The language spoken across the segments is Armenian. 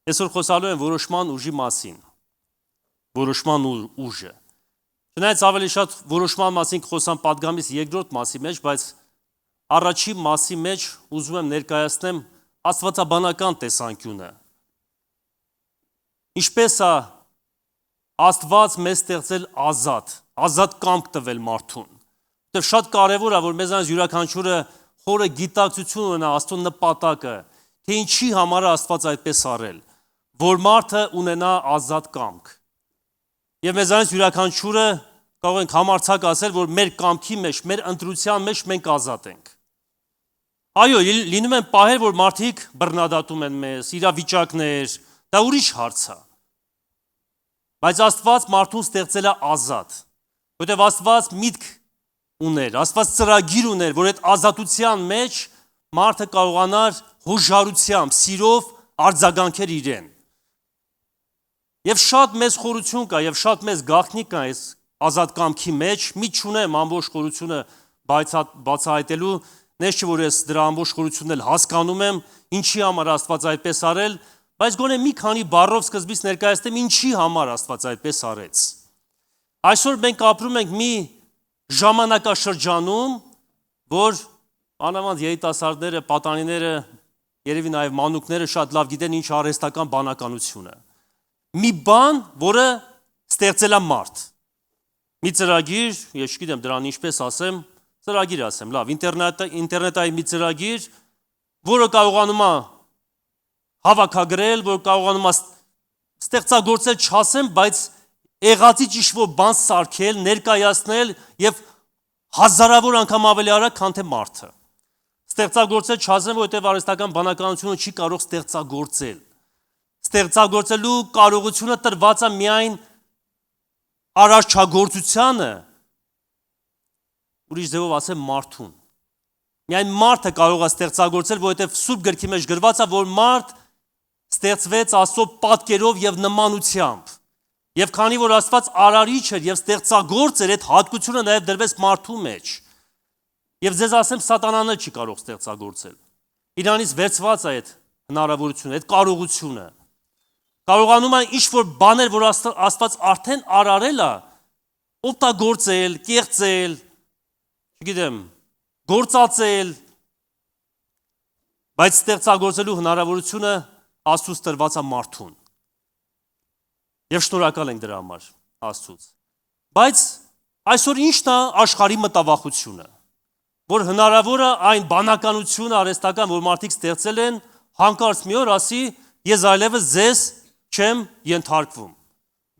Այսօր խոսալու եմ որոշման ուժի մասին։ Որոշման ուժը։ Չնայած ավելի շատ որոշման մասին կխոսամ պատգամից երկրորդ մասի մեջ, բայց առաջին մասի մեջ ուզում եմ ներկայացնեմ աստվածաբանական տեսանկյունը։ Ինչպես է Աստված մեզ ստեղծել ազատ կամք տվել մարդուն։ Որտեղ շատ կարևոր է, որ մեզանից յուրաքանչյուրը խորը գիտակցություն ունենա Աստծո նպատակը, թե ինչի համար է Աստված այդպես արել, որ մարդը ունենա ազատ կամք։ Եվ մեզանից յուրաքանչյուրը կարող ենք համարձակ ասել, որ մեր կամքի մեջ, մեր ընտրության մեջ մենք ազատ ենք։ Այո, լինում են պահեր, որ մարդիկ բռնադատում են մեզ, իրավիճակներ, դա ուրիշ հարց է։ Բայց Աստված մարդուն ստեղծել է ազատ, որտեղ Աստված միտք ուներ, Աստված ծրագիր ուներ, որ այդ ազատության մեջ մարդը կարողանար հոժարությամբ, սիրով արձագանքել իրեն։ Եվ շատ մեծ խորություն կա, եւ շատ մեծ գաղտնիք կա այս ազատ կամքի մեջ, մի չունեմ ամբողջ խորությունը բացահայտելու, նես չէ որ ես դրա ամբողջ խորությունն էլ հասկանում եմ, ինչի համար Աստված այդպես արել, բայց գոնե մի քանի բառով սկզբից ներկայացնեմ ինչի համար Աստված այդպես արեց։ Այսօր մենք ապրում ենք մի ժամանակաշրջանում, որ անավանդ երիտասարդները, պատանիները, երևի նաև մանուկները շատ լավ գիտեն ինչ արհեստական բանականությունը։ Մի բան, որը ստեղծել է մարդ։ Մի ծրագիր, ես չգիտեմ դրան ինչպես ասեմ, ծրագիր ասեմ, լավ, ինտերնետային մի ծրագիր, որը կարողանում է հավաքագրել, որ կարողանում է ստեղծագործել չասեմ, բայց եղածի ինչ-որ բան սարքել, ներկայացնել եւ հազարավոր անգամ ավելի արագ, քան թե մարդը։ Ստեղծագործել չասեմ, որովհետեւ արհեստական բանականությունը չի կարող ստեղծագործել։ Ստեղծագործելու կարողությունը տրված է միայն արարչագործությանը, ուրիշ ձևով ասեմ մարդուն։ Միայն մարդը կարող է ստեղծագործել, որովհետև Սուրբ գրքի մեջ գրված է, որ մարդ ստեղծվեց Աստծո պատկերով եւ նմանությամբ։ Եվ քանի որ Աստված արարիչ էր եւ ստեղծագործ էր, այդ հատկությունը նաեւ դրվեց մարդու մեջ։ Եվ ձեզ ասեմ, սատանան չի կարող ստեղծագործել։ Իրանից վերցված է այդ հնարավորությունը, այդ կարողությունը։ Կարողանում է ինչ-որ բաներ, որ Աստված արդեն արարել է, օգտագործել, կեղծել, չգիտեմ, գործածել, բայց ստեղծագործելու հնարավորությունը Աստծուց տրված է մարդուն։ Եվ շնորհակալ ենք դրա համար Աստծուց։ Բայց այսօր ի՞նչն է աշխարհի մտավախությունը, որ հնարավոր է այն բանականությունը արհեստական, որ մարդիկ ստեղծել են, հանկարծ մի օր ասի, ես այլևս ձեզ չեմ ենթարկվում։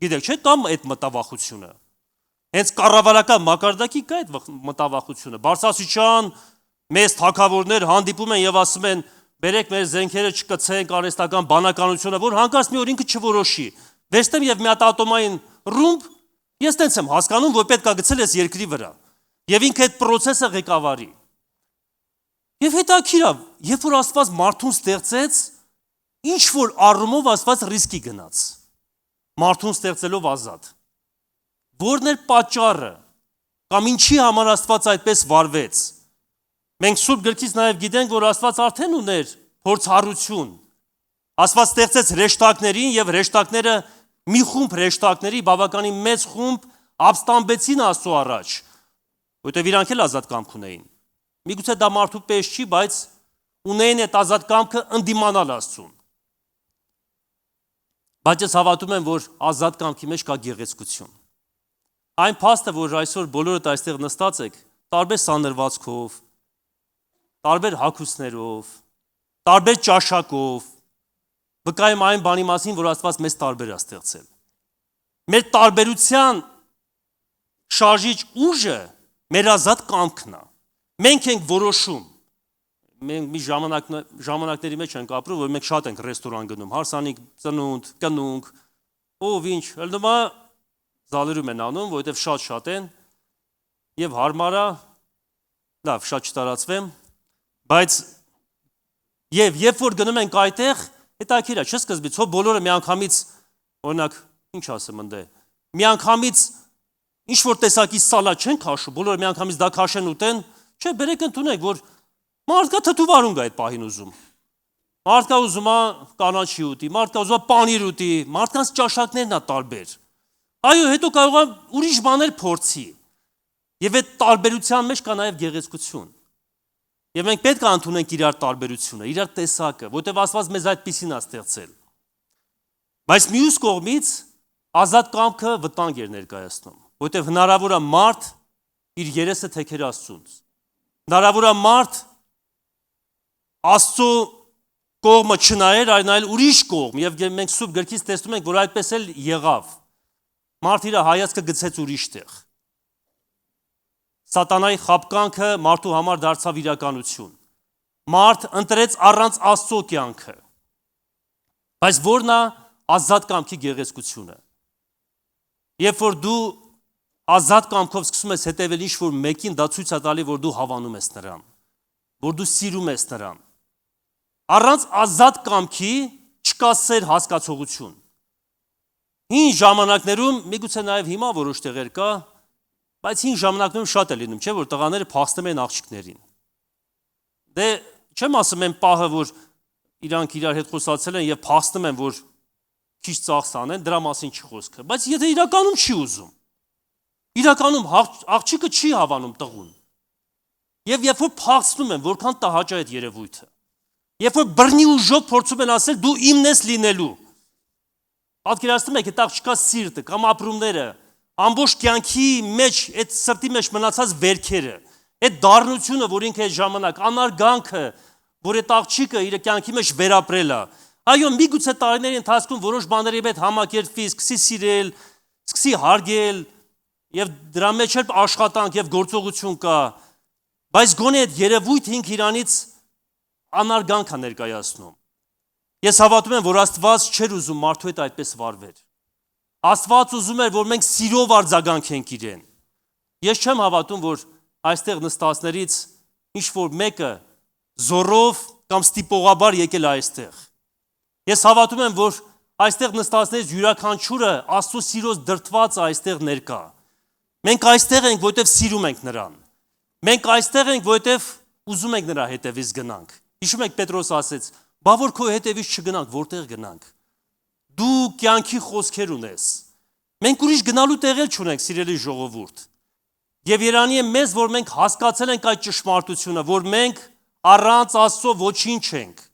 Գիտեք, չէ՞ կամ այդ մտավախությունը։ Հենց կառավարական մակարդակի կա այդ մտավախությունը։ Բարձրաստիճան մեծ թագավորներ հանդիպում են եւ ասում են, բերեք մեր զենքերը չկցենք արհեստական բանականությունը, որ հանկարծ մի օր ինքը չորոշի։ Վերստեմ եւ մի հատ ատոմային ռումբ, ես տենց եմ հասկանում, որ պետք է գցել ես երկրի վրա։ Եվ ինքը այդ process-ը ղեկավարի։ Եվ հետաքրքիր է, երբ որ Աստված մարդուն ստեղծեց, ինչ որ առումով Աստված ռիսկի գնաց։ Մարդուն ստեղծելով ազատ։ Որն էր պատճառը, կամ ինչի համար Աստված այդպես վարվեց։ Մենք Սուրբ գրքից նաև գիտենք, որ Աստված արդեն ուներ փորձառություն։ Աստված ստեղծեց հրեշտակներին եւ հրեշտակները մի խումբ հրեշտակների բավականին մեծ խումբ ապստամբեցին Աստծո առաջ, որտեղ իրանք էլ ազատ կամք ունեին։ Միգուցե դա մարդու պես չի, բայց ունեին այդ ազատ կամքը ընդդիմանալ Աստծուն։ Բայց ես հավատում եմ, որ ազատ կամքի մեջ կա գեղեցկություն։ Այն փաստը, որ այսօր բոլորդ այստեղ նստած եք, տարբեր սանրվածքով, տարբեր հագուստներով, տարբեր ճաշակով, վկայում այն բանի մասին, որ Աստված մեզ տարբեր է ստեղծել։ Մեր տարբերության շարժիչ ուժը մեր ազատ կամքն է։ Մենք ենք որոշում։ Մենք մի ժամանակների մեջ ենք ապրում, որ մենք շատ ենք ռեստորան գնում, հարսանիք, ծնունդ, կնունք, ով ինչ, ելնումա զալերում են անում, որովհետև շատ են, եւ հարմար է, լավ, շատ չտարածվեմ, բայց եւ երբ որ գնում ենք այդտեղ, հետաքրքիր է, չէ՞ սկզբից, հո բոլորը միանգամից, օրինակ, ինչ ասեմ ընդ է, միանգամից ինչ որ տեսակի սալատ չեն քաշում, բոլորը միանգամից դա քաշեն ուտեն, չէ, բերեք ընդունեք, որ մարդկա թթուվարունգ է այդ պահին ուզում։ Մարդկա ուզում է կանաչի ուտի, մարդկա ուզում է պանիր ուտի, մարդկանց ճաշակներն է տարբեր։ Այո, հետո կարող է ուրիշ բաներ փորձի։ Եվ այդ տարբերության մեջ կա նաև գեղեցկություն։ Եվ մենք պետք է ընդունենք իրար տարբերությունը, իրար տեսակը, որտեղ Աստված մեզ այդպիսին է ստեղծել։ Բայց մյուս կողմից ազատ կամքը վտանգ էր ներկայացնում, որտեղ հնարավոր է մարդ իր երեսը թեքեր Աստծուն։ Հնարավոր է մարդ Աստծո կողմը չնայեր, այլ ուրիշ կողմ, եւ մենք սուրբ գրքից տեսնում ենք, որ այդպես էլ եղավ։ Մարդ իր հայացքը գցեց ուրիշ տեղ։ Սատանայի խաբկանքը մարդու համար դարձավ իրականություն։ Մարդ ընտրեց առանց Աստծո կյանքը։ Բայց որն է ազատ կամքի գեղեցկությունը։ Երբ որ դու ազատ կամքով սկսում ես հետևել ինչ-որ մեկին, դա ցույց է տալի, որ դու հավանում ես նրան, որ դու սիրում ես նրան։ Առանց ազատ կամքի չկա սեր հասկացողություն։ Հին ժամանակներում, միգուցե նաև հիմա որոշ տեղեր կա, բայց հին ժամանակներում շատ է լինում, չէ՞ որ տղաները փախստում են աղջիկներին։ Դե չեմ ասում են պահը, որ իրանք իրար հետ խոսացել են եւ փախստում են, որ քիչ ծախս անեն, դրա մասին չի խոսքը, բայց եթե իրականում չի ուզում։ Իրականում աղջիկը չի հավանում տղուն։ Եվ երբ որ փախստում են, որքան տհաճ է այդ երևույթը։ Երբ որ բռնի ուժով փորձում են ասել դու իմն ես լինելու։ Պատկերացնում եք այդ աղջկա սիրտը կամ ապրումները, ամբողջ կյանքի մեջ այդ սրտի մեջ մնացած վերքերը, այդ դառնությունը, որ ինքը այդ ժամանակ անարգանքը, որ այդ աղջիկը իր կյանքի մեջ վերապրել է։ Այո, միգուցե տարիների ընթացքում որոշ բաների հետ համակերպվի, սկսի սիրել, սկսի հարգել, եւ դրա մեջ էլ աշխատանք եւ գործողություն կա, բայց գոնե այդ երևույթը ինքը իրանից անարգանք է ներկայացնում։ Ես հավատում եմ, որ Աստված չէր ուզում մարդու հետ այդպես վարվել։ Աստված ուզում էր, որ մենք սիրով արձագանքենք իրեն։ Ես չեմ հավատում, որ այստեղ նստածներից ինչ որ մեկը զորով կամ ստիպողաբար եկել այստեղ։ Ես հավատում եմ, որ այստեղ նստածներից յուրաքանչյուրը Աստծո սիրոց դրդված այստեղ ներկա։ Մենք այստեղ ենք, որովհետև սիրում ենք նրան։ Մենք այստեղ ենք, որովհետև ուզում ենք նրա հետևից գնանք։ Հիշում եք Պետրոս ասեց. «Բա որ քո հետևից չգնանք, որտեղ գնանք։ Դու կյանքի խոսքեր ունես։ Մենք ուրիշ գնալու տեղեր չունենք, սիրելի ժողովուրդ։ Եվ երանի է մեզ, որ մենք հասկացել ենք այդ ճշմարտությունը, որ մենք առանց Աստծո ոչինչ ենք։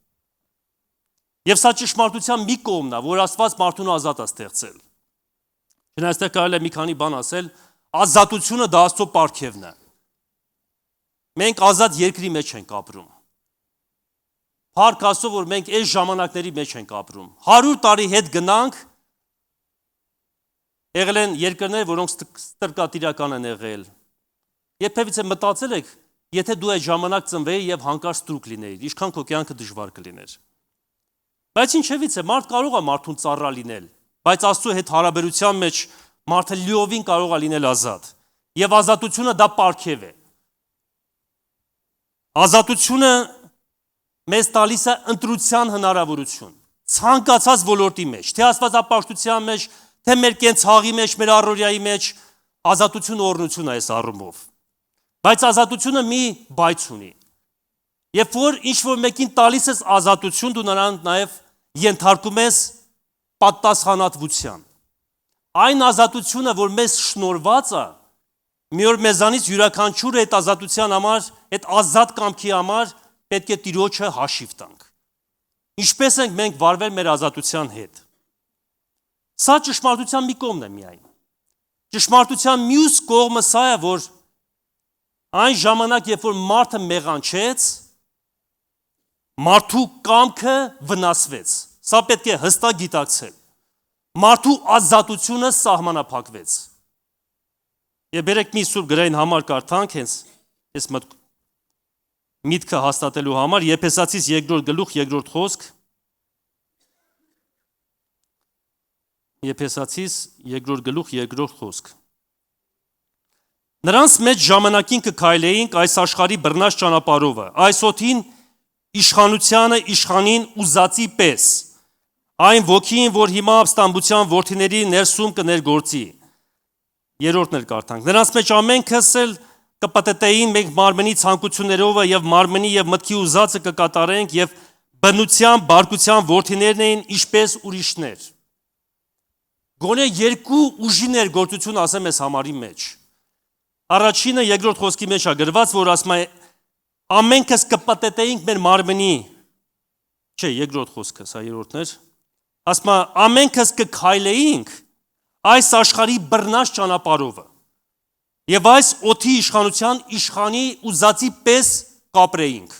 Եվ սա ճշմարտության մի կողմն է, որ Աստված մարդուն ազատ է ստեղծել։ Այստեղ կարելի է մի քանի բան ասել, ազատությունը դա Աստծո պարգևն է։ Մենք ազատ երկրի մեջ ենք ապրում։ Փառք Աստծո, որ մենք այս ժամանակների մեջ ենք ապրում։ 100 տարի հետ գնանք, եղել են երկրներ, որոնք ստրկատիրական են եղել։ Երբևիցե մտածել եք, եթե դու այդ ժամանակ ծնվեի եւ հանկարծ ստրուկ լինեիր, ինչքան քո կյանքը դժվար կլիներ։ Բայց ինչևից է, մարդ կարող է մարդուն ծառա լինել, բայց Աստծո հետ հարաբերության մեջ մարդը լիովին կարող է լինել ազատ։ Եվ ազատությունը դա պարգև է։ Ազատությունը մեզ տալիս է ընտրության հնարավորություն, ցանկացած ոլորտի մեջ, թե աստվածապաշտության մեջ, թե մեր կենցաղի մեջ, մեր առօրյայի մեջ, ազատությունը օրհնություն է այս առումով։ Բայց ազատությունը մի բայց ունի։ Երբ որ ինչ-որ մեկին տալիս ես ազատություն, դու նրան նաև ենթարկում ես պատասխանատվության։ Այն ազատությունը, որ մեզ շնորհված է, մի օր մեզանից յուրաքանչյուրը այդ ազատության համար, այդ ազատ կամքի համար պետք է Տիրոջը հաշիվ տանք։ Ինչպես ենք մենք վարվել մեր ազատության հետ։ Սա ճշմարտության մի կողմն է միայն։ Ճշմարտության մյուս կողմը սա է, որ այն ժամանակ, երբ որ մարդը մեղանչեց, մարդու կամքը վնասվեց։ Սա պետք է հստակ գիտակցել։ Մարդու ազատությունը սահմանափակվեց։ Եվ բերեք մի սուրբ գրային համար կարդանք հենց այս միտքը հաստատելու համար, Եփեսացիս 2-րդ գլուխ 2-րդ խոսք։ Եփեսացիս 2-րդ գլուխ 2-րդ խոսք։ Նրանց մեջ ժամանակին կքայլեինք այս աշխարհի բռնած ճանապարհովը, այս օդին իշխանությանը իշխանին ուզածի պես, այն ոգին, որ հիմա ապստամբության որդիների ներսում կներգործի։ Երրորդն էլ կարդանք։ Նրանց մեջ ամենքս էլ կպտտեին մենք մարմնի ցանկություններով եւ մարմնի եւ մտքի ուզածը կկատարենք եւ բնության, բարկության որդիներն էին ինչպես ուրիշներ։ Գոնե երկու ուժի ներգործություն ասեմ ես համարի մեջ։ Առաջինը երկրորդ խոսքի մեջ է գրված, որ ասում է ամենքս կպտտեինք մեր մարմնի, չէ, երկրորդ խոսքը, սա երրորդն էր, ասում է ամենքս կքայլեինք այս աշխարհի բռնած ճանապարհով եւ այս օդի իշխանության իշխանի ու զացի պես կապրեինք։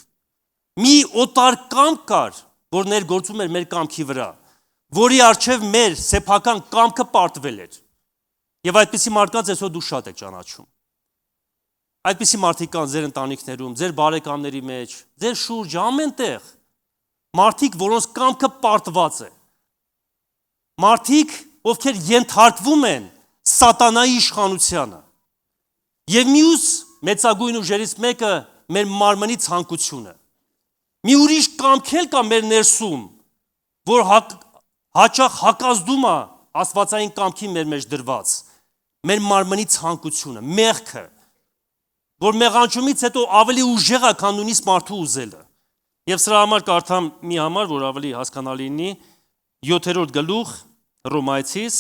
Մի օտար կամք կար, որ ներգործում էր մեր կամքի վրա, որի առջև մեր սեփական կամքը պարտվել էր։ Եվ այդպիսի մարդկանց այսօր դու շատ եք ճանաչում։ Այդպիսի մարդիկ կան ձեր ընտանիքներում, ձեր բարեկամների մեջ, ձեր շուրջը ամենտեղ։ Մարդիկ, որոնց կամքը պարտված է։ Մարդիկ, ովքեր ենթարկվում են սատանայի իշխանությանը։ Եվ մյուս մեծագույն ուժերից մեկը մեր մարմնի ցանկությունը։ Մի ուրիշ կամքել կա մեր ներսում, որ հաճախ հակազդում է աստվածային կամքին մեր մեջ դրված, մեր մարմնի ցանկությունը, մեղքը, որ մեղանչումից հետո ավելի ուժեղ է, քան նույնիսկ մարդու ուզելը։ Եվ սրա համար կարդամ մի համար, որ ավելի հասկանալի լինի, 7-րդ գլուխ Ռոմայացիս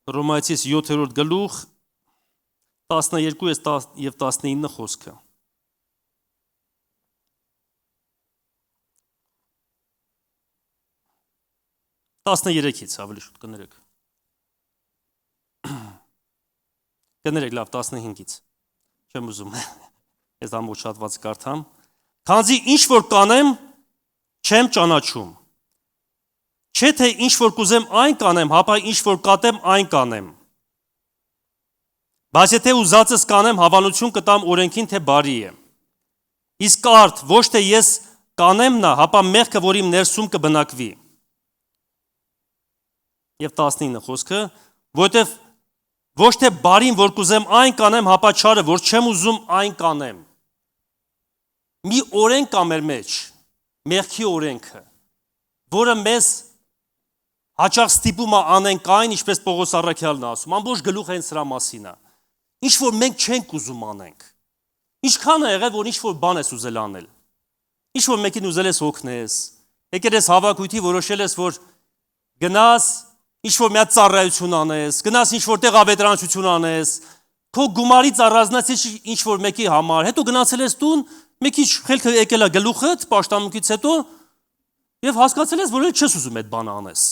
Ռոմայացիս 7-րդ գլուխ 12 եւ 19 խոսքը։ Տասներեքից ավելի շուտ կներեք։ Կներեք լավ 15-ից։ Չեմ ուզում։ Ես ամբողջ հատվածը կարդամ։ Քանզի ինչ որ կանեմ, չեմ ճանաչում։ Չէ թե ինչ որ կուզեմ այն կանեմ, հապա ինչ որ կատեմ այն կանեմ։ Բայց եթե ուզածս կանեմ, հավանություն կտամ օրենքին, թե բարի է։ Իսկ արդ ոչ թե ես կանեմ նա, հապա մեղքը, որ իմ ներսում կբնակվի։ Եվ 19 խոսքը, որտեվ ոչ թե բարին, որ կուզեմ այն կանեմ, հապա չարը, որ չեմ ուզում այն կանեմ։ Մի օրենք կա մեր մեջ, մեղքի օրենքը, որը մեզ հաճախ ստիպում է անենք այն, ինչպես Պողոս առաքյալն է ասում, ամբողջ գլուխը հենց սրա մասին է։ Ինչ որ մենք չենք ուզում անենք։ Ինչքան է եղել, որ ինչ որ բան ես ուզել անել։ Ինչ որ մեկին ուզել ես օգնես, եկել ես հավաքույթի, որոշել ես, որ գնաս, ինչ որ մի հատ ծառայություն անես, գնաս ինչ որտեղ ավետարանչություն անես, քո գումարից առանձնացիր ինչ որ մեկի համար, հետո գնացել ես տուն, մի քիչ խելքը եկել է գլուխդ, պաշտամունքից հետո եւ հասկացել ես, որ էլ չես ուզում այդ բանը անես։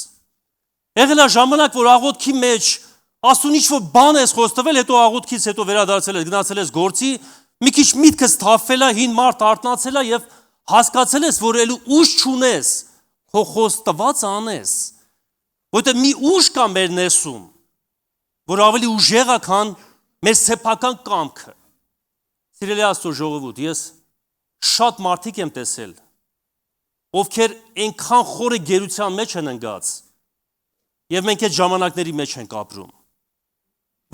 Եղել է ժամանակ, որ աղոթքի մեջ Աստուն ինչ որ բան ես խոստվել, հետո աղոթքից հետո վերադարձել ես, գնացել ես գործի, մի քիչ միտքս թափվել է, հին մարդ արթնացել է եւ հասկացել ես, որ ելու ուժ չունես, քո խոստված անես։ Որտեղ մի ուժ կա մեր ներսում, որ ավելի ուժեղ է, քան մեր սեփական կամքը։ Սիրելի Աստծո ժողովուրդ, ես շատ մարդիկ եմ տեսել, ովքեր այնքան խորը գերության մեջ են ընկած, եւ մենք այդ ժամանակների մեջ ենք ապրում,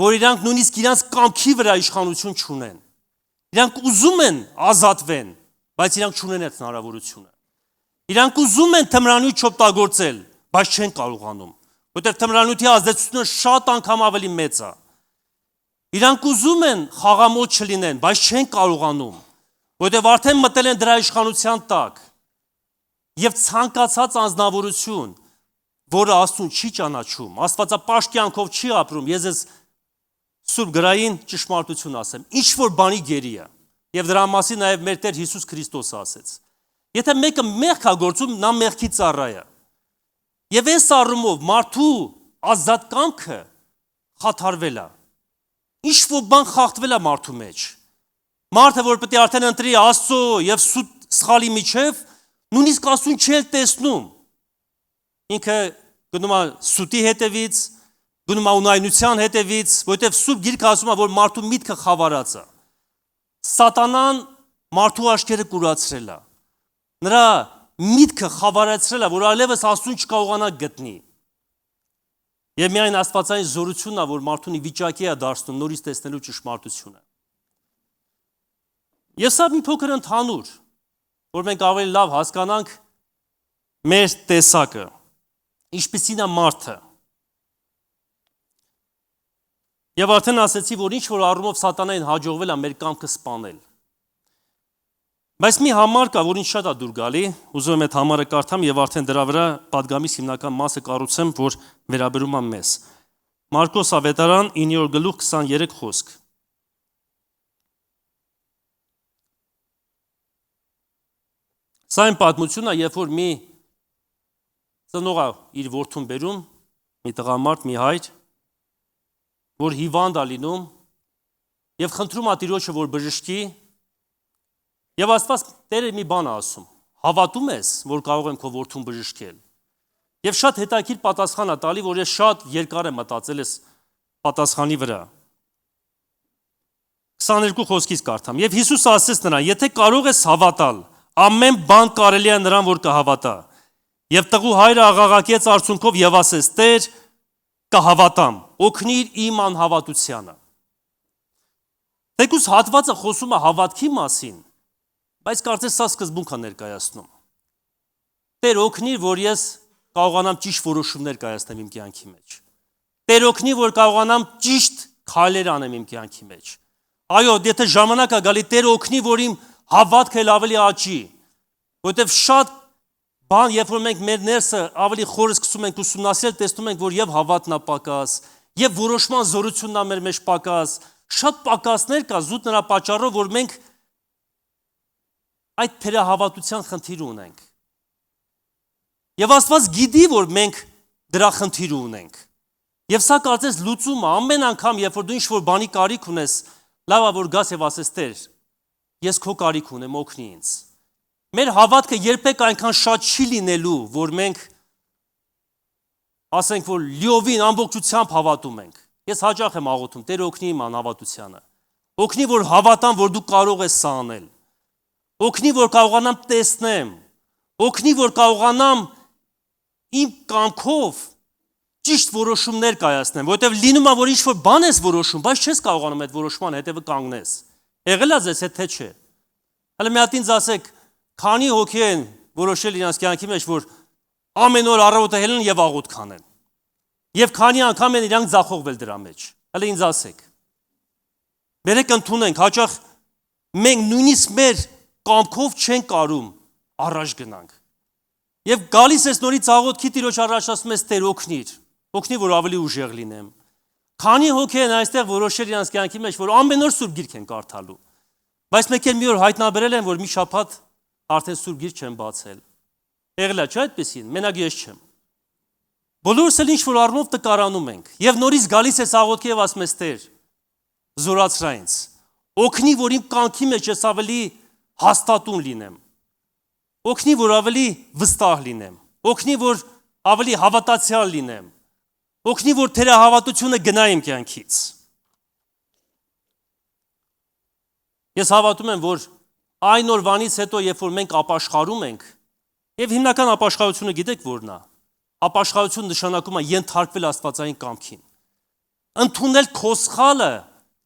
որ իրանք նույնիսկ իրանք կամքի վրա իշխանություն չունեն։ Իրանք ուզում են ազատվեն, բայց իրանք չունեն այդ հնարավորությունը։ Իրանք ուզում են թմրանյութ չօգտագործել, բայց չեն կարողանում, որտեղ թմրանյութի ազդեցությունը շատ անգամ ավելի մեծ է։ Իրանք ուզում են խաղամոտ չլինեն, բայց չեն կարողանում, որտեղ արդեն մտել են դրա իշխանության տակ։ Եվ ցանկացած անձնավորություն, որը Աստծուն չի ճանաչում, աստվածապաշտ կյանքով չի ապրում, ես ես սուրբ գրային ճշմարտություն ասեմ, ինչ որ բանի գերի է, եւ դրա մասին նաեւ մեր Տեր Հիսուս Քրիստոսը ասեց։ Եթե մեկը մեղք է գործում, նա մեղքի ծառա է։ Եվ այս առումով մարդու ազատ կամքը խաթարվել է։ Ինչ որ բան խախտվել է մարդու մեջ։ Մարդը, որ պետք է արդեն ընտրի Աստծո եւ սուտ սխալի միջև, նույնիսկ Աստծուն չի տեսնում։ Ինքը գնում է սուտի հետևից, գնում է ունայնության հետևից, որտեղ սուրբ գիրքը ասում է, որ մարդու միտքը խավարած է։ Սատանան մարդու աչքերը կուրացրել է։ Նրա միտքը խավարացրել է, որ այլևս Աստծուն չկարողանա գտնի։ Եվ միայն աստվածային զորությունն է, որ մարդուն ի վիճակի է դարձնում նորից տեսնելու ճշմարտությունը։ Եվ սա մի փոքր ընդհանուր, որ մենք ավելի լավ հասկանանք մեր տեսակը, ինչպիսին է մարդը։ Եվ արդեն ասեցի, որ ինչ որ առումով սատանային հաջողվել է մեր կամքը սպանել։ Բայց մի համար կա, որ ինձ շատ է դուր գալի, ուզում եմ այդ համարը կարդամ եւ արդեն դրա վրա պատգամից հիմնական մասը կառուցեմ, որ վերաբերում է մեզ։ Մարկոս ավետարան 9-րդ գլուխ 23 խոսք։ Սա այն պատմությունն է, երբ որ մի ծնողը իր որդուն բերում, մի տղամարդ, մի հայր, որ հիվանդ է լինում եւ խնդրում է Տիրոջը, որ բժշկի, եւ Աստված Տերը մի բան է ասում. հավատում ես, որ կարող եմ քո որդուն բժշկել։ Եվ շատ հետաքրքիր պատասխան է տալի, որ ես շատ երկար եմ մտածել այս պատասխանի վրա։ 22 խոսքից կարդամ։ Եվ Հիսուս ասեց նրան. եթե կարող ես հավատալ, ամեն բան կարելի է նրան, որ կհավատա։ Եվ տղու հայրը աղաղակեց արցունքով եւ ասեց. Տեր, կհավատամ, օգնիր իմ անհավատությանը։ Թեկուզ հատվածը խոսում է հավատքի մասին, բայց կարծես սա սկզբունք է ներկայացնում։ Տեր օգնիր, որ ես կարողանամ ճիշտ որոշումներ կայացնեմ իմ կյանքի մեջ։ Տեր օգնի, որ կարողանամ ճիշտ քայլեր անեմ իմ կյանքի մեջ։ Այո, եթե ժամանակ է գալի, Տեր օգնի, որ իմ հավատքը ավելի աճի, որովհետև շատ բան, երբ որ մենք մեր ներսը ավելի խորը սկսում ենք ուսումնասիրել, տեսնում ենք, որ եւ հավատն է պակաս, եւ որոշման զորությունն է մեր մեջ պակաս, շատ պակասներ կա զուտ նրա պատճառով, որ մենք այդ թերահավատության խնդիր ունենք։ Եվ Աստված գիտի, որ մենք դրա խնդիր ունենք։ Եվ սա կարծես լուծումը ամեն անգամ, երբ որ դու ինչ-որ բանի կարիք ունես, լավ է որ գաս եւ ասես Տեր, ես քո կարիք ունեմ, օգնի ինձ։ Մեր հավատքը երբեք այնքան շատ չի լինելու, որ մենք ասենք, որ լիովին ամբողջությամբ հավատում ենք։ Ես հաճախ եմ աղոթում, Տեր օգնի իմ անհավատությանը։ Օգնի, որ հավատամ, որ դու կարող ես սա անել։ Օգնի, որ կարողանամ տեսնեմ։ Օգնի, որ կարողանամ իմ կամքով ճիշտ որոշումներ կայացնեմ, որովհետև լինում է, որ ինչ-որ բան ես որոշում, բայց չես կարողանում այդ որոշման հետևը կանգնես։ Եղել է ձեզ հետ թե չէ։ Հələ մի հատ ինձ ասեք, քանի հոգի են որոշել իրենց կյանքի մեջ, որ ամեն օր առավոտը հելն եւ աղոթք անեն։ Եվ քանի անգամ են իրանք ձախողվել դրա մեջ։ Հələ ինձ ասեք։ Բերեք ընդունենք, հաճախ մենք նույնիսկ մեր կամքով չենք կարում առաջ գնանք։ Եվ գալիս ես նորից աղոթքի Տիրոջ առաջ ասում ես Տեր օգնիր, օգնի որ ավելի ուժեղ լինեմ։ Քանի հոգի են այստեղ որոշել իրենց կյանքի մեջ, որ ամեն օր Սուրբ Գիրք են կարդալու։ Բայց մեկ էլ մի օր հայտնաբերել են, որ մի շաբաթ արդեն Սուրբ Գիրք չեն բացել։ Եղել է չէ՞ այդպեսին, մենակ ես չեմ։ Բոլորս էլ ինչ որ առումով տկարանում ենք։ Եվ նորից գալիս ես աղոթքի եւ ասում ես Տեր, զորացրա ինձ։ Օգնի որ իմ կյանքի մեջ ես ավելի հաստատուն լինեմ։ Օգնի, որ ավելի վստահ լինեմ, օգնի, որ ավելի հավատացյալ լինեմ, օգնի, որ թերահավատությունը գնա իմ կյանքից։ Ես հավատում եմ, որ այն օրվանից հետո, երբ որ մենք ապաշխարում ենք, եւ հիմնական ապաշխարությունը գիտեք որն է։ Ապաշխարություն նշանակում է ենթարկվել Աստվածային կամքին։ Ընդունել քո սխալը,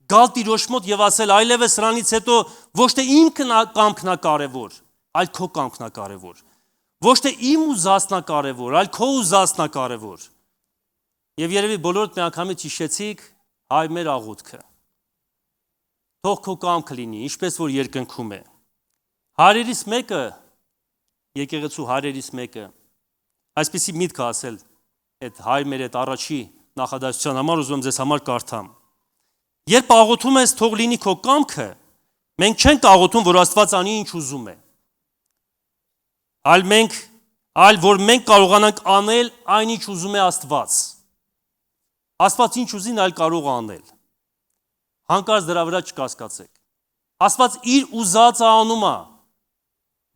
գալ Տիրոջ մոտ եւ ասել այլևս սրանից հետո ոչ թե իմ կամքն է կարեւոր, այլ քո կամքն է կարևոր։ Ոչ թե իմ ուզածն է կարևոր, այլ քո ուզածն է կարևոր։ Եվ երևի բոլորդ միանգամից հիշեցիք հայ մեր աղոթքը։ Թող քո կամքը լինի, ինչպես որ երկնքում է։ Հարերից մեկը, եկեղեցու հարերից մեկը, այսպեսի միտք ասել այդ հայ մեր այդ առաջի նախադասության համար ուզում եմ ձեզ համար կարդամ։ Երբ աղոթում ես թող լինի քո կամքը, մենք չենք աղոթում, որ Աստված անի ինչ ուզում է։ Այլ որ մենք կարողանանք անել այն ինչ ուզում է Աստված։ Աստված ինչ ուզին, այլ կարող է անել։ Հանկարծ դրա վրա չկասկածեք։ Աստված իր ուզածը անում է,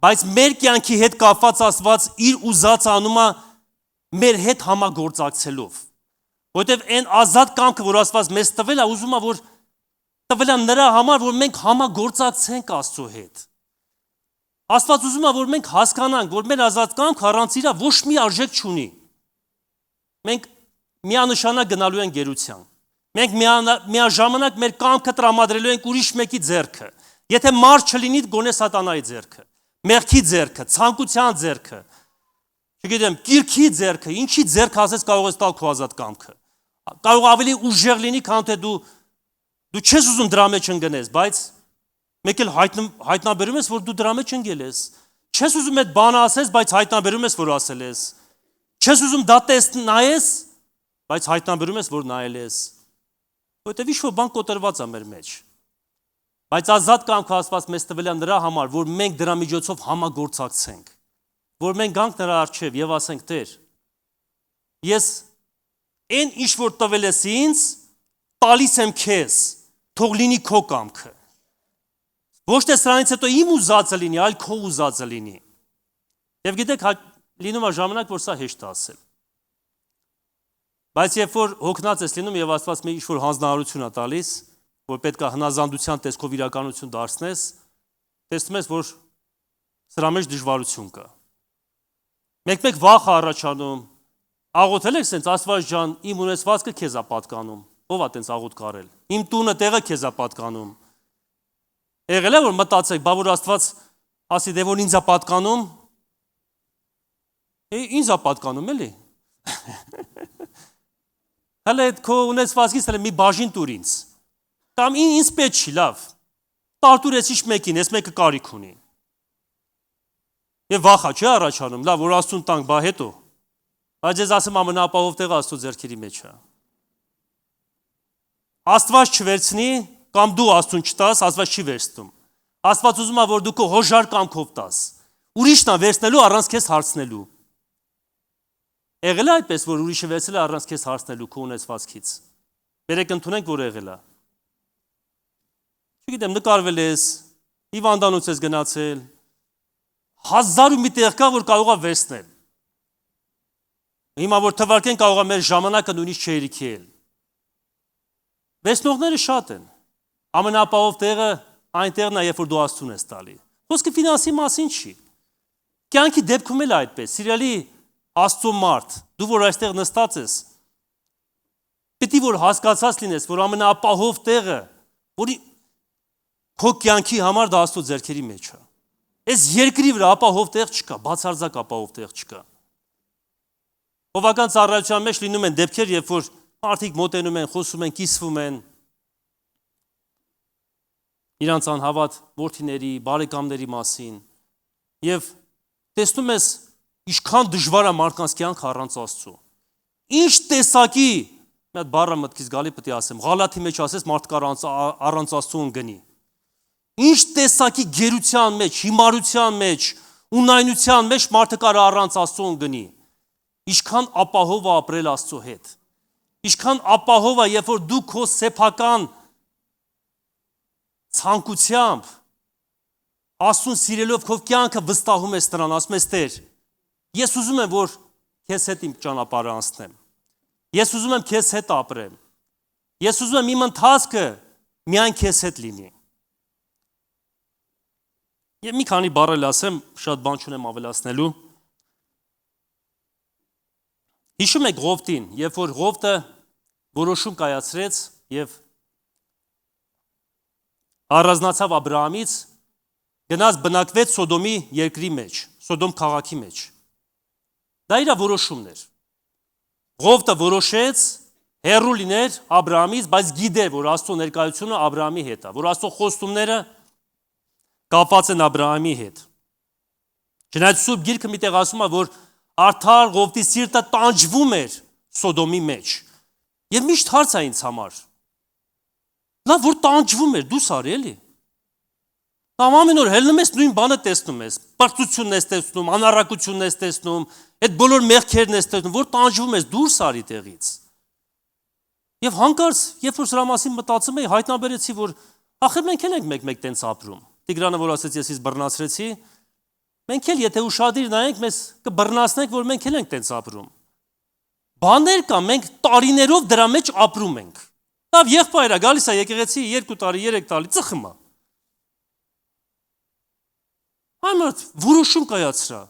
բայց մեր կյանքի հետ կապված Աստված իր ուզածը անում է մեր հետ համագործակցելով։ Որտեվ այն ազատ կամքը, որ Աստված մեզ տվել է, ուզում է, որ տվել է նրա համար, որ մենք համագործակցենք Աստծո հետ։ Աստված ուզում է, որ մենք հասկանանք, որ մեր ազատ կամքը առանց իրա ոչ մի արժեք չունի։ Մենք միանշանակ գնալու ենք գերության։ Մենք միաժամանակ մեր կամքը տրամադրելու ենք ուրիշ մեկի ձեռքը։ Եթե մարդ չլինի, գոնե սատանայի ձեռքը, մեղքի ձեռքը, ցանկության ձեռքը, չգիտեմ, կիրքի ձեռքը, ինչի ձեռք ասես կարող ես տալ քո ազատ կամքը։ Կարող ավելի ուժեղ լինի, քան թե դու չես ուզում դրա մեջ ընկնես, բայց մեկ էլ հայտնաբերում ես, որ դու դրա մեջ ընկել ես։ Չես ուզում այդ բանը ասես, բայց հայտնաբերում ես, որ ասել ես։ Չես ուզում դա նայես, բայց հայտնաբերում ես, որ նայել ես։ Որտեւ ինչ-որ բան կոտրված է մեր մեջ։ Բայց ազատ կամքը Աստված մեզ տվել է նրա համար, որ մենք դրա միջոցով համագործակցենք, որ մենք գանք նրա առջև եւ ասենք. Տեր, ես այն ինչ որ տվել ես ինձ, տալիս եմ քեզ, թող լինի քո կամքը։ Ոչ թե սրանից հետո իմ ուզածը լինի, այլ քո ուզածը լինի։ Եվ գիտեք, լինում է ժամանակ, որ սա հեշտ է ասել։ Բայց երբ որ հոգնած ես լինում եւ Աստված մի ինչ-որ հանձնարարություն է տալիս, որ պետք է հնազանդության տեսքով իրականություն դարձնես, տեսնում ես, որ սրա մեջ դժվարություն կա։ Մեկ-մեկ վախ է առաջանում, աղոթել եք սենց, Աստված ջան, իմ ունեցվածքը քեզ է պատկանում։ Ո՞վ է տենց աղոթ կարել։ Իմ տունը տեղը քեզ է պատկանում։ Եղել է որ մտածեք, բա որ Աստված ասի, դե որ ինձ է պատկանում, ինձ է պատկանում, էլի։ Հələ այդ քո ունեցվածքից հələ մի բաժին տուր ինձ։ Կամ ինձ պետք չի, լավ։ Տարտուրեցիչ մեկին, ես մեկը կարիք ունի։ Եվ վախա չի առաջանում, լավ, որ Աստծուն տանք, բա հետո։ Բայց ես ասեմ ամենաապահով տեղը Աստծո ձեռքերի մեջ է։ Աստված չվերցնի, կամ դու Աստծուն չտաս, Աստված չի վերցնում։ Աստված ուզում է, որ դու քո հոժար կամքով տաս։ Ուրիշն է վերցնելու առանց քեզ հարցնելու։ Եղել է այդպես, որ ուրիշը վերցել է առանց քեզ հարցնելու քո ունեցվածքից։ Բերեք ընդունենք, որ եղել է։ Չգիտեմ, նկարվել ես, հիվանդանոց ես գնացել, 1000 ու մի տեղ կա, որ կարող է վերցնել։ Հիմա որ թվարկեն, կարող է մեր ժամանակը նույնիսկ չհերիքել։ Վերցնողները շատ են։ Ամենապահով տեղը այնտեղն է, երբ որ դու Աստծուն ես տալի։ Խոսքը ֆինանսի մասին չի։ Կյանքի դեպքում էլ այդպես, սիրելի Աստծո մարդ, դու որ այստեղ նստած ես, պետք է որ հասկացած լինես, որ ամենաապահով տեղը, որի քո կյանքի համար դա Աստծո ձեռքերի մեջ է։ Այս երկրի վրա ապահով տեղ չկա, բացարձակ ապահով տեղ չկա։ Հովական ծառայության մեջ լինում են դեպքեր, երբ որ մարդիկ մոտենում են, խոսում են, կիսվում են իրանց անհավատ որդիների, բարեկամների մասին եւ տեսնում ես ինչքան դժվար է մարդկանց կյանքը առանց Աստծո։ Ինչ տեսակի, մի հատ բառը մտքից գալի պետք է ասեմ, Ղալաթի մեջ ասես մարդը առանց Աստծո ընկնի։ Ինչ տեսակի գերության մեջ, հիմարության մեջ, ունայնության մեջ մարդը կարող առանց Աստծո ընկնի։ Ինչքան ապահով է ապրել Աստծո հետ։ Ինչքան ապահով է, երբ որ դու քո սեփական ցանկությամբ Աստծուն սիրելով քո կյանքը վստահում ես նրան, ասում ես Տեր, ես ուզում եմ, որ քեզ հետ իմ ճանապարհը անցնեմ։ Ես ուզում եմ քեզ հետ ապրեմ։ Ես ուզում եմ իմ ընթացքը միայն քեզ հետ լինի։ Եվ մի քանի բառ ասեմ, շատ բան չունեմ ավելացնելու։ Հիշում եք Ղովտին, երբ որ Ղովտը որոշում կայացրեց եւ առանձնացավ Աբրահամից, գնաց բնակվեց Սոդոմի երկրի մեջ, Սոդոմ քաղաքի մեջ։ Դա իր որոշումն էր։ Ղովտը որոշեց հեռու լիներ Աբրահամից, բայց գիտեր, որ Աստծո ներկայությունը Աբրահամի հետ է, որ Աստծո խոստումները կապված են Աբրահամի հետ։ Չնայած Սուրբ Գիրքը միտեղ ասում է, որ արդար Ղովտի սիրտը տանջվում էր Սոդոմի մեջ։ Եվ միշտ հարց է ինձ համար։ Լավ, որ տանջվում էր, դու սարի էլի։ Կամ ամեն օր հելնում ես նույն բանը տեսնում ես, պրծությունն ես տեսնում, անառակությունն ես տեսնում, այդ բոլոր մեղքերն ես տեսնում, որ տանջվում ես, դուրս արի տեղից։ Եվ հանկարծ, երբ որ սրա մասին մտածում էի, հայտնաբերեցի, որ ախր մենք էլ ենք մեկ-մեկ տենց ապրում։ Տիգրանը, որ ասեց, ես բռնացրեցի, մենք էլ եթե ուշադիր նայենք, մեզ կբռնացնենք, որ մենք էլ ենք տենց ապրում։ Բաներ կա, մենք տարիներով դրա մեջ ապրում ենք։ Լավ, եղբայր է, գալիս է եկեղեցի 2 տարի, 3 տարի, ծխում է։ Այմարդ որոշում կայացրա։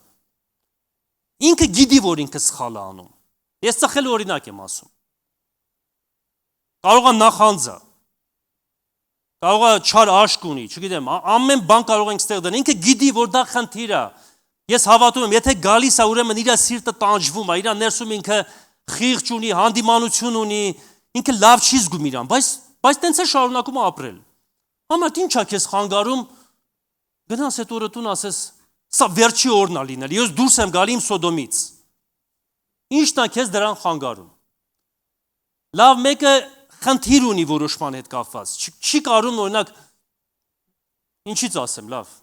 Ինքը գիտի, որ ինքը սխալ է անում։ Ես ծխելու օրինակ եմ ասում։ Կարող է նախանձը, կարող է չար աշկ ունի, չգիտեմ, ամեն բան կարող ենք ստեղ դնել։ Ինքը գիտի, որ դա խնդիր է։ Ես հավատում եմ, եթե գալիս է, ուրեմն իր սիրտը տանջվում է, իր ներսում ինքը խիղճ ունի, հանդիմանություն ունի, ինքը լավ չի զգում իրան, բայց տենց է շարունակում ապրել։ Համարդ ինչա քեզ խանգարում գնաս այդ օրը տուն ասես, սա վերջի օրն է լինել, ես դուրս եմ գալի իմ Սոդոմից։ Ինչն է քեզ դրան խանգարում։ Լավ մեկը խնդիր ունի որոշման հետ կապված, չի կարում օրինակ ինչից ասեմ, լավ։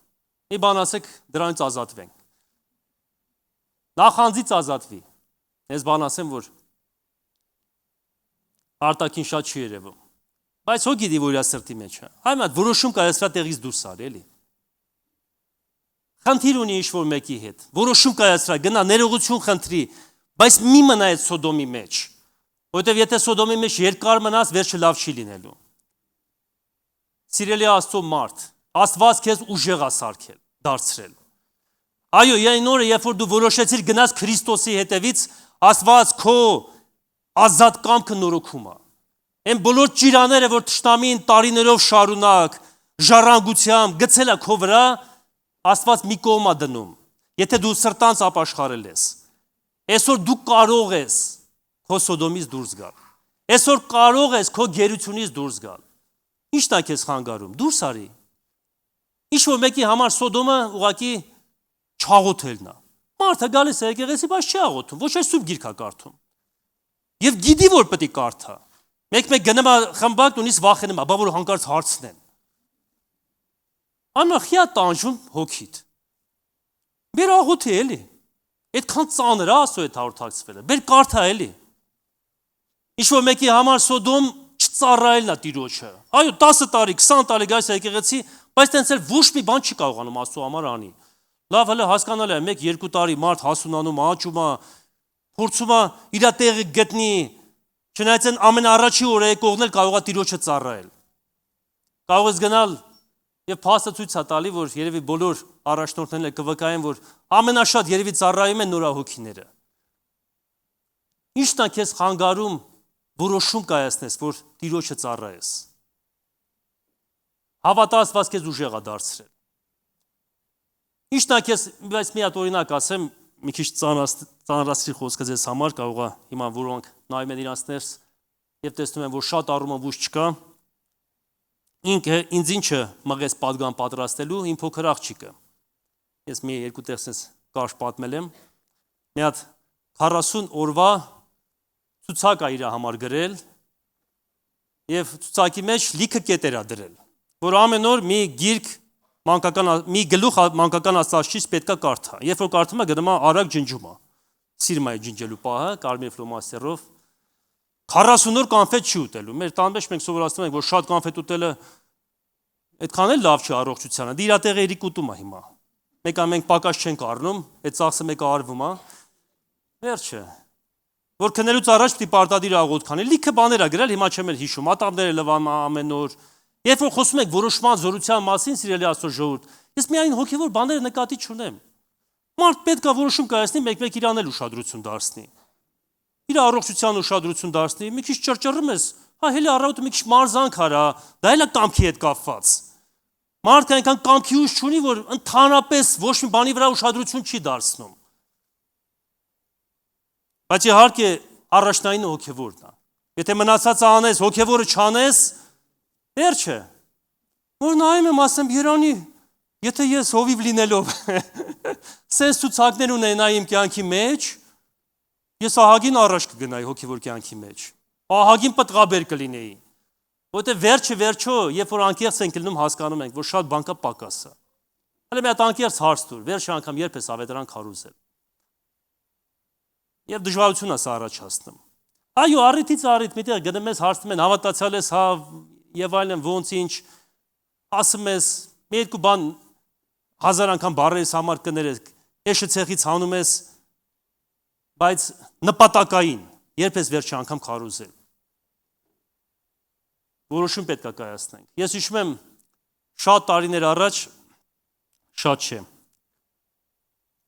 Մի բան ասեք, դրանից ազատվենք։ Նախանձից ազատվի։ Ես բան ասեմ, որ արտաքին շատ չի երևում։ Բայց հո գիտի, որ իր սրտի մեջ է։ Այ մատ որոշում կա սրա տեղից դուրս արի, էլի։ Խնդիր ունի ինչ-որ մեկի հետ։ Որոշում կա սրա, գնա ներողություն խնդրի, բայց մի մնա այդ Սոդոմի մեջ։ Որովհետև եթե Սոդոմի մեջ երկար մնաս, վերջը լավ չի լինելու։ Սիրելի Աստծո մարդ, Աստված քեզ ուժեղ է սարքել, դարձրել։ Այո, այն օրը, երբ որ դու որոշեցիր գնաս Քրիստոսի հետևից, Աստված քո ազատ կամքը նորոգում է։ Այն բոլոր ճիրաները, որ թշնամին տարիներով շարունակ, ժառանգությամբ գցել է քո վրա, Աստված մի կողմ է դնում։ Եթե դու սրտանց ապաշխարել ես, այսօր դու կարող ես քո Սոդոմից դուրս գալ։ Այսօր կարող ես քո գերությունից դուրս գալ։ Ի՞նչն է քեզ խանգարում։ Դուրս արի։ Ինչ-որ մեկի համար Սոդոմը ուղղակի չաղոթելն է։ Մարդը գալիս է եկեղեցի, բայց չի աղոթում, ոչ էլ սուրբ գիրք է կարդում։ Եվ գիտի, որ պետք է կարդա։ Մեկ գնում է խմբակ, նույնիսկ վախենում է, բա որ հանկարծ հարցնեն։ Անախիա տանջում հոգիդ։ Բեր աղոթի էլի։ Այդքան ծանր է Աստծո հետ հաղորդակցվելը։ Բեր կարդա էլի։ Ինչ-որ մեկի համար Սոդոմ չծառայելն է Տիրոջը։ Այո, 10 տարի, 20 տարի գայս եկեղեցի, բայց տենց էլ ոչ մի բան չի կարողանում Աստծո համար անի։ Լավ, հələ հասկանալ է, 1-2 տարի մարդ հասունանում, աճում է, փորձում է իր տեղը գտնի, չնայած այն ամենաառաջի օրը եկողն էլ կարող է Տիրոջը ծառայել։ Կարող ես գնալ եւ փաստը ցույց է տալի, որ երևի բոլոր առաջնորդներն կվկայեն, որ ամենաշատ երևի ծառայում են նորահոգիները։ Ինչն է քեզ խանգարում որոշում կայացնես, որ Տիրոջը ծառայես։ Հավատա Աստված քեզ ուժեղ է դարձրել։ Ինչն է քեզ, բայց մի հատ օրինակ ասեմ, մի քիչ ծանրացրի խոսքը ձեզ համար, կարող է հիմա որոնք նայում են իրանց ներս եւ տեսնում են, որ շատ առումով ուժ չկա։ Ինքը ինձ ինչը մղեց պատգամ պատրաստելու իմ փոքր աղջիկը։ Ես մի երկու տեղ կարճ պատմել եմ։ Մի հատ 40 օրվա ցուցակ է իր համար գրել եւ ցուցակի մեջ լիքը կետեր է դրել, որ ամեն օր մի գիրք մի գլուխ մանկական աստվածչից պետքա կարդա։ Երբ որ կարդում է, գնում է արագ ջնջում է։ Սիրում է ջնջելու պահը, կարմիր ֆլոմաստերով 40 օր կանֆետ չի ուտելու։ Մեր տան մեջ մենք սովորացնում ենք, որ շատ կանֆետ ուտելը այդքան էլ լավ չի առողջությանը։ Դե իր տեղը երիկ ուտում է հիմա։ Մեկը մենք պակաս չենք առնում, այդ ծախսը մեկը արվում է։ Վերջը։ Որ քնելուց առաջ պիտի պարտադիր աղոթ քանի։ Լիքը բաներ է գրել, հիմա չեմ էլ հիշում։ Ատամները լվանում ամեն օր։ Երբ որ խոսում եք որոշման զորության մասին, սիրելի Աստծո ժողովուրդ, ես միայն հոգևոր բաները նկատի չունեմ։ Մարդ պետք է որոշում կայացնի, մեկ իրան էլ ուշադրություն դարձնի։ Իր առողջության ուշադրություն դարձնի, մի քիչ ճռճռում ես, հա հելի առավոտը մի քիչ մարզանք արա, դա էլ է կամքի հետ կապված։ Մարդը այնքան կամքի ուժ չունի, որ ընդհանրապես ոչ մի բանի վրա ուշադրություն չի դարձնում։ Բայց իհարկե առաջնայինը հոգևորն է։ Եթե մնացածը անես, հոգևորը չանես, վերջը, որ նայում եմ, ասեմ, Երանի, եթե ես հովիվ լինելով սենց ցուցակներ ունենայի իմ կյանքի մեջ, ես ահագին առաջ կգնայի հոգևոր կյանքի մեջ, ահագին պտղաբեր կլինեի, որտեղ վերջը, երբ որ անկեղծ ենք լինում, հասկանում ենք, որ շատ բան կա պակասը։ Հələ մի հատ անկեղծ հարց տուր, վերջի անգամ երբ ես ավետարան քարոզել։ Եվ դժվարություն է սա առաջացնում։ Այո, առիթից առիթ, միտեղ գնում ես, հարցնում են, հավատացյալ ես, հա, եւ այլն ոնց ինչ ասում ես, մի երկու բան 1000 անգամ բառերից համար կներես, էշը ցեղից հանում ես, բայց նպատակային, երբ ես վերջի անգամ քարոզել։ Որոշում պետք է կայացնենք։ Ես հիշում եմ շատ տարիներ առաջ, շատ չէ,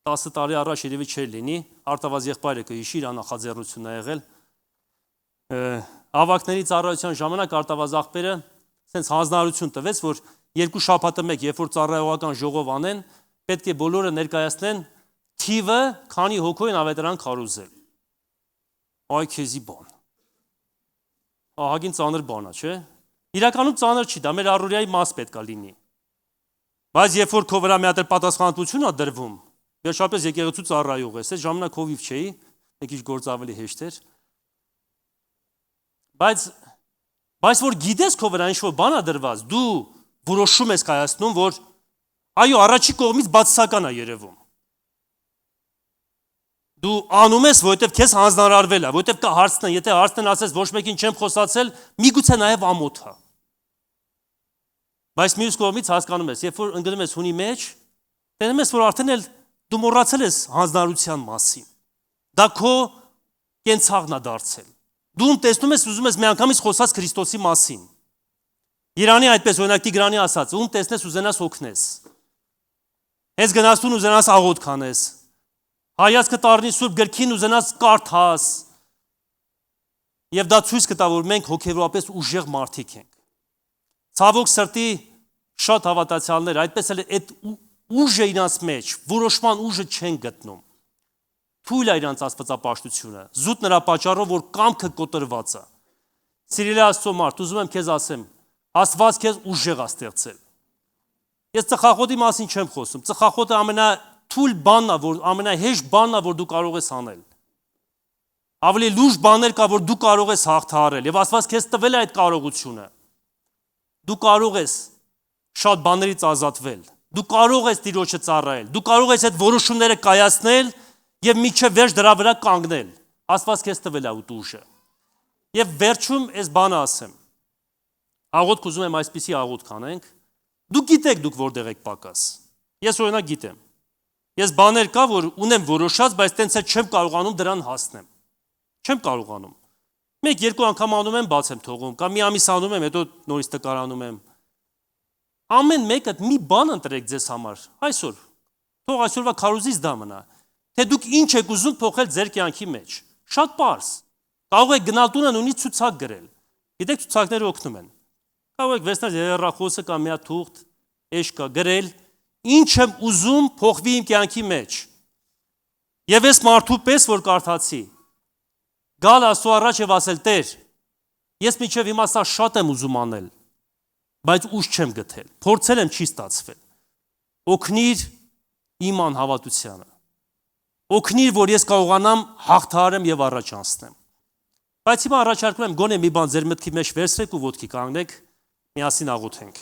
10 տարի առաջ երևի չէր լինի, Արտավազ եղբայրը կհիշի, իր նախաձեռնությունն է եղել։ Ավակների ծառայության ժամանակ Արտավազ աղբերը սենց հանձնարարություն տվեց, որ 2 շաբաթը մեկ, երբ որ ծառայողական ժողով անեն, պետք է բոլորը ներկայացնեն թիվը, քանի հոգու են ավետարան քարոզել։ Այ քեզի բան։ ահագին ծանր բան է, չէ՞։ Իրականում ծանր չի, դա մեր առօրյայի մաս պետք է լինի։ Բայց երբ որ քո վրա մի հատ պատասխանատվություն է դրվում, վերջապես եկեղեցու ծառայող ես, այս ժամանակ հովիվ չէի, մի քիչ գործ ավելի հեշտ էր։ Բայց որ գիտես քո վրա ինչ-որ բան է դրված, դու որոշում ես կայացնում, որ այո, առաջի կողմից բացասական է երևում։ Դու անում ես, որովհետև քեզ հանձնարարվել է, որովհետև կա հարցն է, եթե հարցն ասես ոչ մեկին չեմ խոսացել, միգուցե նաև ամոթ է։ Բայց մյուս կողմից հասկանում ես, երբ որ ընկնում ես հունի մեջ, տենում ես, որ արդեն էլ դու մոռացել ես հանձնարարության մասին։ Դա քո կենցաղն է դարձել։ Դու տեսնում ես, ուզում ես միանգամից խոսած Քրիստոսի մասին։ Իրանի այդպես օրինակ Տիգրանի ասած, ում տեսնես ուզենաս օգնես։ Հենց գնաս տուն ուզենաս աղոթք անես։ Հայացքը տառնի Սուրբ գրքին ուզենաս կարդաս։ Եվ դա ցույց կտա, որ մենք հոգևորապես ուժեղ մարդիկ ենք։ Ցավոք սրտի շատ հավատացյալներ այդպես էլ այդ ուժը իրանց մեջ, որոշման ուժը չեն գտնում։ Թույլ է իրանց աստվածապաշտությունը, զուտ նրա պատճառով, որ կամքը կոտրված է։ Սիրելի Աստծո մարդ, ուզում եմ քեզ ասեմ, Աստված քեզ ուժեղ է ստեղծել։ Ես ծխախոտի մասին չեմ խոսում։ Ծխախոտը ամենաթույլ բանն է, որ ամենահեշտ բանն է, որ դու կարող ես անել։ Ավելի լուրջ բաներ կա, որ դու կարող ես հաղթահարել, եւ Աստված քեզ տվել է այդ կարողությունը։ Դու կարող ես շատ բաներից ազատվել։ Դու կարող ես Տիրոջը ծառայել։ Դու կարող ես այդ որոշումները կայացնել եւ միջև վերջ դրա վրա կանգնել։ Աստված քեզ տվել է այդ ուժը։ Եվ վերջում այս բանը ասեմ։ Աղոթք ուզում եմ այսպիսի աղոթք անենք։ Դուք գիտեք դուք որտեղ եք պակաս։ Ես օրինակ գիտեմ։ Ես բաներ կա, որ ունեմ որոշած, բայց տենց է չեմ կարողանում դրան հասնեմ։ Չեմ կարողանում։ Մեկ-երկու անգամ անում եմ, բաց եմ թողում, կամ մի ամիս անում եմ, հետո նորից տկարանում եմ։ Ամեն մեկը մի բան ընտրեք ձեզ համար։ Այսօր։ Թող այսօրվա քարոզից դա մնա։ Թե դուք ինչ եք ուզում փոխել ձեր կյանքի մեջ։ Շատ պարզ։ Կարող եք գնալ տունը նույնի ցուցակ գրել։ Գիտեք ցուցակները օգնում են։ Կարող եք վերցնել երախոսը կամ մի հատ թուղթ, էշկա գրել, ինչ եմ ուզում փոխվի իմ կյանքի մեջ։ Եվ ես մարդու պես որ կարդացի։ Գալ Աստծո առաջ եւ ասել. Տեր, ես միջև հիմա սա շատ եմ ուզում անել, բայց ուժ չեմ գտել։ Փորձել եմ, չի ստացվել։ Օգնիր իմ անհավատությանը։ Օգնիր, որ ես կարողանամ հաղթահարեմ եւ առաջ անցնեմ։ Բայց հիմա առաջարկում եմ գոնե մի բան ձեր մտքի մեջ վերցրեք ու ոտքի կանգնեք, միասին աղոթենք։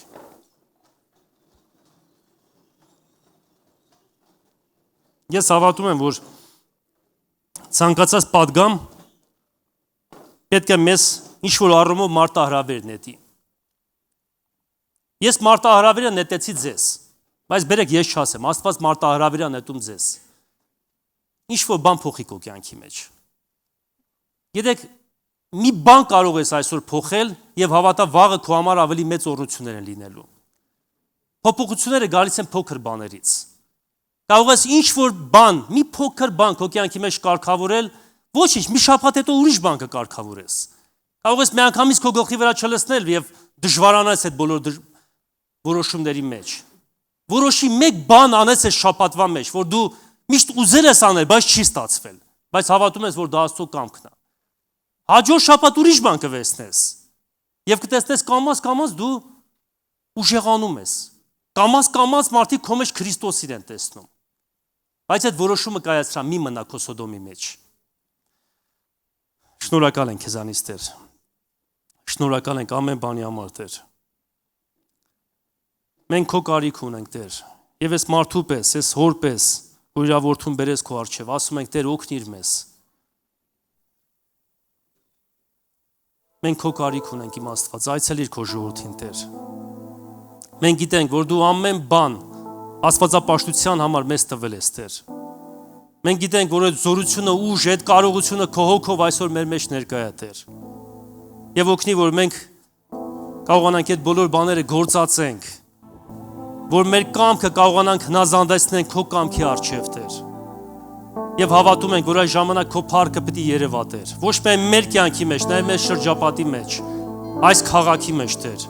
Ես հավատում եմ, որ ցանկացած պատգամ պետք է մեզ ինչ-որ առումով մարտահրավեր նետի։ Ես մարտահրավերը նետեցի ձեզ, բայց բերեք ես չասեմ, Աստված մարտահրավերը նետում ձեզ։ Ինչ-որ բան փոխի քո կյանքի մեջ։ Գիտեք, մի բան կարող ես այսօր փոխել եւ հավատա վաղը քո համար ավելի մեծ օրություններ են լինելու։ Փոփոխությունները գալիս են փոքր բաներից։ Կարող ես ինչ-որ բան, մի փոքր բան քո կյանքի մեջ կարգավորել, ոչինչ, մի շաբաթ հետո ուրիշ բան կկարգավորես։ Կարող ես միանգամից քո գլխի վրա չլցնել եւ դժվարանաս այդ բոլոր որոշումների մեջ։ Որոշի մեկ բան անես այս շաբաթվա մեջ, որ դու միշտ ուզել ես անել, բայց չի ստացվել, բայց հավատում ես, որ դա Աստծո կամքն է։ Հաջորդ շաբաթ ուրիշ բան կվերցնես։ Եվ կտեսնես կամաց դու ուժեղանում ես։ Կամաց մարդիկ քո մեջ Քրիստոսին են տեսնում։ Բայց այդ որոշումը կայացրա մի մնա քո Սոդոմի մեջ։ Շնորհակալ ենք քեզանից, Տեր։ Շնորհակալ ենք ամեն բանի համար, Տեր։ Մենք քո կարիք ունենք, Տեր։ Եվ ես մարդու պես, ես հոր պես, որ իր որդուն բերես քո առջև, ասում ենք, Տեր, օգնիր մեզ։ Մենք քո կարիք ունենք, իմ Աստված, այցելիր քո ժողովրդին, Տեր։ Մենք գիտենք, որ դու ամեն բան աստվածապաշտության համար մեզ տվել ես, Տեր։ Մենք գիտենք, որ այդ զորությունը, ուժը, այդ կարողությունը քո հոգով այսօր մեր մեջ ներկա է, Տեր։ Եվ օգնի, որ մենք կարողանանք այդ բոլոր բաները գործածենք, որ մեր կամքը կարողանանք հնազանդեցնենք քո կամքի առջև, Տեր։ Եվ հավատում ենք, որ այս ժամանակ քո փառքը պետք է երևա, Տեր։ Ոչ միայն մեր կյանքի մեջ, նաև մեր շրջապատի մեջ, այս քաղաքի մեջ, Տեր։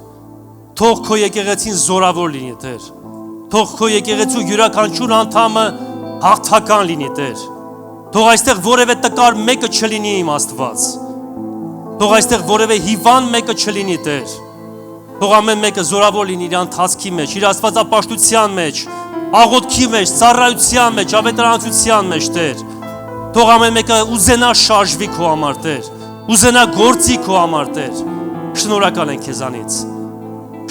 Թող քո եկեղեցին զորավոր լինի, Տեր։ Թող քո եկեղեցու յուրաքանչյուր անդամը հաղթական լինի, Տեր։ Թող այստեղ որևէ տկար մեկը չլինի, իմ Աստված։ Թող այստեղ որևէ հիվանդ մեկը չլինի, Տեր։ Թող ամեն մեկը զորավոր լինի իր ընթացքի մեջ, իր աստվածապաշտության մեջ, աղոթքի մեջ, ծառայության մեջ, ավետարանչության մեջ, Տեր։ Թող ամեն մեկը ուզենա շարժվի քո համար, Տեր։ Ուզենա գործի քո համար, Տեր։ Շնորհակալ ենք քեզանից։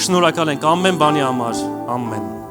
Շնորհակալ ենք ամեն բանի համար։ Ամեն։